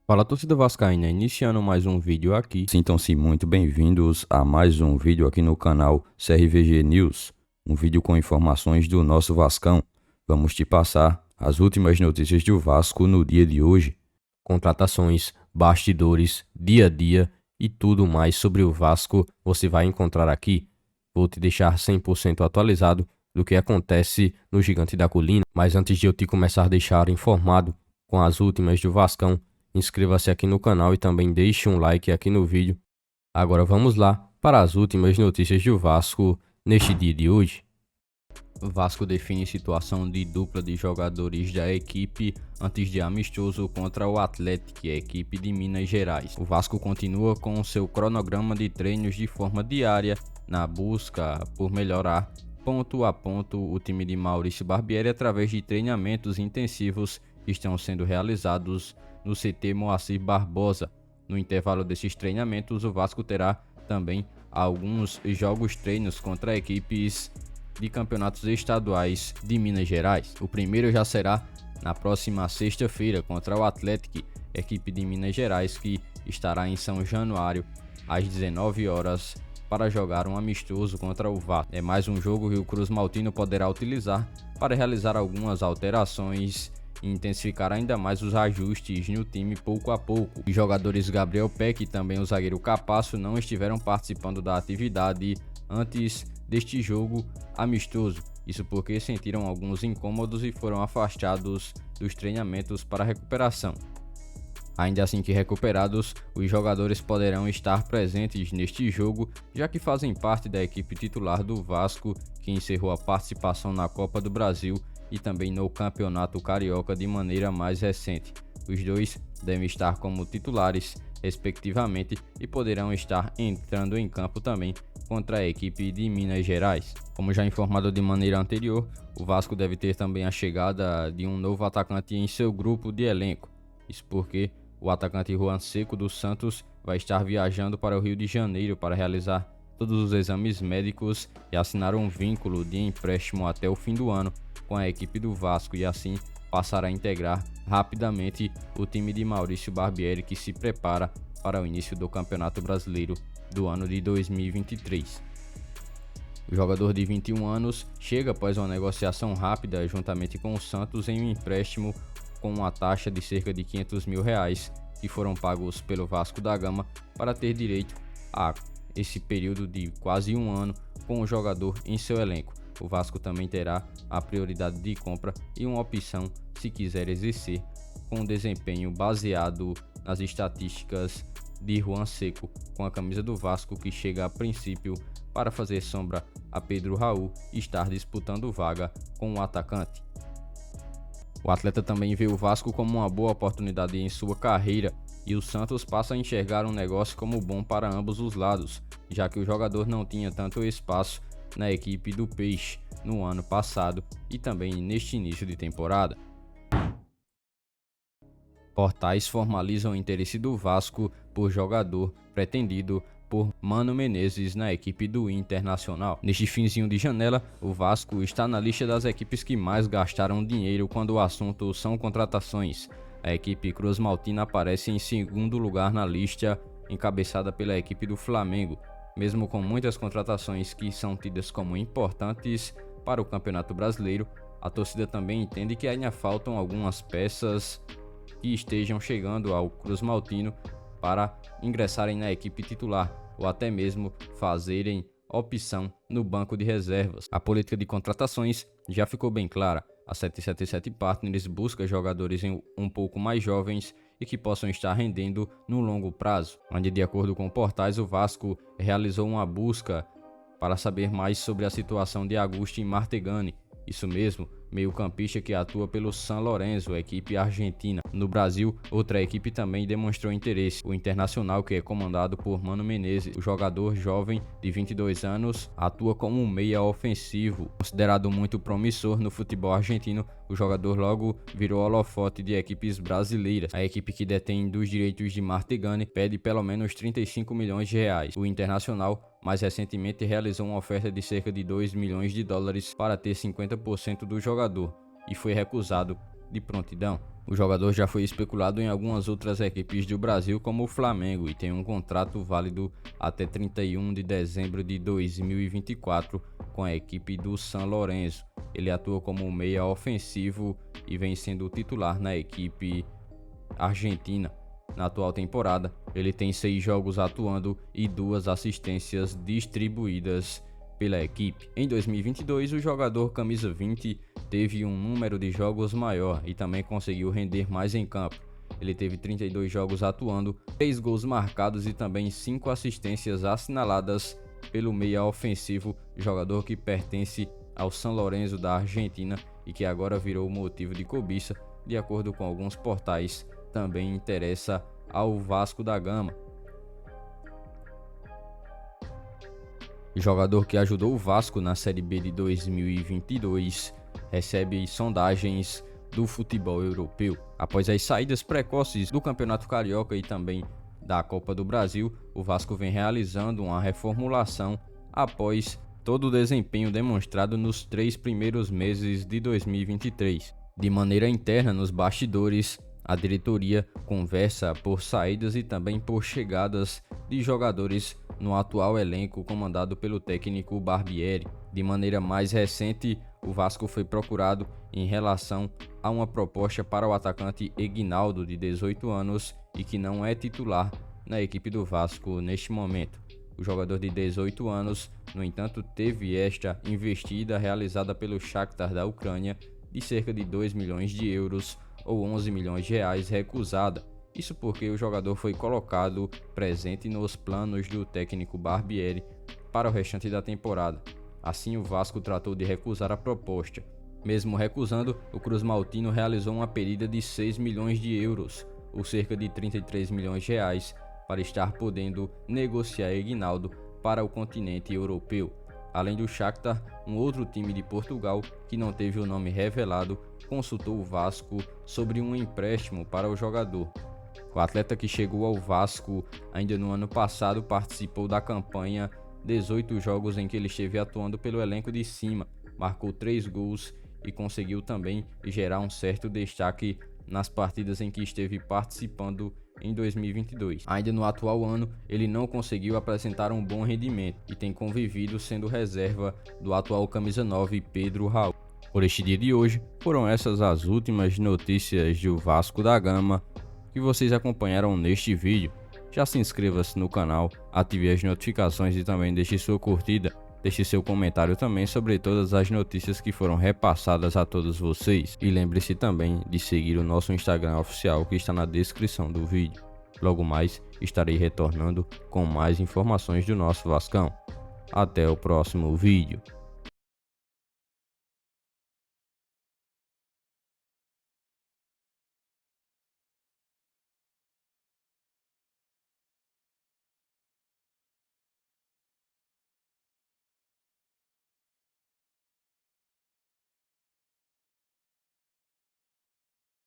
Fala, torcida vascaína, iniciando mais um vídeo aqui. Sintam-se muito bem-vindos a mais um vídeo aqui no canal CRVG News, um vídeo com informações do nosso Vascão. Vamos te passar as últimas notícias do Vasco no dia de hoje. Contratações, bastidores, dia a dia e tudo mais sobre o Vasco você vai encontrar aqui. Vou te deixar 100% atualizado do que acontece no Gigante da Colina, mas antes de eu te começar a deixar informado com as últimas do Vascão, inscreva-se aqui no canal e também deixe um like aqui no vídeo. Agora vamos lá para as últimas notícias do Vasco neste dia de hoje. Vasco define situação de dupla de jogadores da equipe antes de amistoso contra o Atlético, a equipe de Minas Gerais. O Vasco continua com seu cronograma de treinos de forma diária na busca por melhorar ponto a ponto o time de Maurício Barbieri através de treinamentos intensivos que estão sendo realizados no CT Moacir Barbosa. No intervalo desses treinamentos, o Vasco terá também alguns jogos treinos contra equipes de campeonatos estaduais de Minas Gerais. O primeiro já será na próxima sexta-feira contra o Atlético, equipe de Minas Gerais, que estará em São Januário às 19 horas para jogar um amistoso contra o Vasco. É mais um jogo que o Cruz Maltino poderá utilizar para realizar algumas alterações e intensificar ainda mais os ajustes no time pouco a pouco. Os jogadores Gabriel Peck e também o zagueiro Capasso não estiveram participando da atividade antes deste jogo amistoso. Isso porque sentiram alguns incômodos e foram afastados dos treinamentos para recuperação. Ainda assim que recuperados, os jogadores poderão estar presentes neste jogo, já que fazem parte da equipe titular do Vasco, que encerrou a participação na Copa do Brasil e também no Campeonato Carioca de maneira mais recente. Os dois devem estar como titulares, respectivamente, e poderão estar entrando em campo também contra a equipe de Minas Gerais. Como já informado de maneira anterior, o Vasco deve ter também a chegada de um novo atacante em seu grupo de elenco. Isso porque o atacante Juan Seco dos Santos vai estar viajando para o Rio de Janeiro para realizar todos os exames médicos e assinar um vínculo de empréstimo até o fim do ano com a equipe do Vasco e assim passar a integrar rapidamente o time de Maurício Barbieri, que se prepara para o início do Campeonato Brasileiro do ano de 2023. O jogador de 21 anos chega após uma negociação rápida juntamente com o Santos em um empréstimo com uma taxa de cerca de R$500 mil que foram pagos pelo Vasco da Gama para ter direito a esse período de quase um ano com o jogador em seu elenco. O Vasco também terá a prioridade de compra e uma opção se quiser exercer com um desempenho baseado nas estatísticas de Juan Seco com a camisa do Vasco, que chega a princípio para fazer sombra a Pedro Raul e estar disputando vaga com o atacante. O atleta também vê o Vasco como uma boa oportunidade em sua carreira e o Santos passa a enxergar um negócio como bom para ambos os lados, já que o jogador não tinha tanto espaço na equipe do Peixe no ano passado e também neste início de temporada. Portais formalizam o interesse do Vasco por jogador pretendido por Mano Menezes na equipe do Internacional. Neste finzinho de janela, o Vasco está na lista das equipes que mais gastaram dinheiro quando o assunto são contratações. A equipe Cruz Maltina aparece em segundo lugar na lista, encabeçada pela equipe do Flamengo. Mesmo com muitas contratações que são tidas como importantes para o Campeonato Brasileiro, a torcida também entende que ainda faltam algumas peças que estejam chegando ao Cruz Maltino para ingressarem na equipe titular ou até mesmo fazerem opção no banco de reservas. A política de contratações já ficou bem clara. A 777 Partners busca jogadores um pouco mais jovens e que possam estar rendendo no longo prazo, onde, de acordo com portais, o Vasco realizou uma busca para saber mais sobre a situação de Agustin Martegani. Isso mesmo, meio-campista que atua pelo San Lorenzo, equipe argentina. No Brasil, outra equipe também demonstrou interesse, o Internacional, que é comandado por Mano Menezes. O jogador jovem de 22 anos atua como um meia ofensivo. Considerado muito promissor no futebol argentino, o jogador logo virou holofote de equipes brasileiras. A equipe que detém dos direitos de Martegani pede pelo menos 35 milhões de reais. O Internacional mais recentemente realizou uma oferta de cerca de 2 milhões de dólares para ter 50% do jogador e foi recusado de prontidão. O jogador já foi especulado em algumas outras equipes do Brasil, como o Flamengo, e tem um contrato válido até 31 de dezembro de 2024 com a equipe do San Lorenzo. Ele atua como meia ofensivo e vem sendo titular na equipe argentina. Na atual temporada, ele tem 6 jogos atuando e 2 assistências distribuídas pela equipe. Em 2022, o jogador camisa 20 teve um número de jogos maior e também conseguiu render mais em campo. Ele teve 32 jogos atuando, 3 gols marcados e também 5 assistências assinaladas pelo meia ofensivo, jogador que pertence ao San Lorenzo da Argentina e que agora virou motivo de cobiça. De acordo com alguns portais, também interessa ao Vasco da Gama. Jogador que ajudou o Vasco na Série B de 2022 recebe sondagens do futebol europeu. Após as saídas precoces do Campeonato Carioca e também da Copa do Brasil, o Vasco vem realizando uma reformulação após todo o desempenho demonstrado nos 3 primeiros meses de 2023. De maneira interna, nos bastidores, a diretoria conversa por saídas e também por chegadas de jogadores no atual elenco comandado pelo técnico Barbieri. De maneira mais recente, o Vasco foi procurado em relação a uma proposta para o atacante Eginaldo, de 18 anos, e que não é titular na equipe do Vasco neste momento. O jogador de 18 anos, no entanto, teve esta investida realizada pelo Shakhtar da Ucrânia de cerca de 2 milhões de euros ou 11 milhões de reais recusada. Isso porque o jogador foi colocado presente nos planos do técnico Barbieri para o restante da temporada. Assim, o Vasco tratou de recusar a proposta. Mesmo recusando, o Cruz Maltino realizou uma pedida de 6 milhões de euros, ou cerca de 33 milhões de reais, para estar podendo negociar Eginaldo para o continente europeu. Além do Shakhtar, um outro time de Portugal, que não teve o nome revelado, consultou o Vasco sobre um empréstimo para o jogador. O atleta, que chegou ao Vasco ainda no ano passado, participou da campanha 18 jogos em que ele esteve atuando pelo elenco de cima, marcou 3 gols e conseguiu também gerar um certo destaque nas partidas em que esteve participando em 2022. Ainda no atual ano, ele não conseguiu apresentar um bom rendimento e tem convivido sendo reserva do atual camisa 9 Pedro Raul. Por este dia de hoje, foram essas as últimas notícias do Vasco da Gama que vocês acompanharam neste vídeo. Já se inscreva-se no canal, ative as notificações e também deixe sua curtida. Deixe seu comentário também sobre todas as notícias que foram repassadas a todos vocês. E lembre-se também de seguir o nosso Instagram oficial, que está na descrição do vídeo. Logo mais estarei retornando com mais informações do nosso Vascão. Até o próximo vídeo.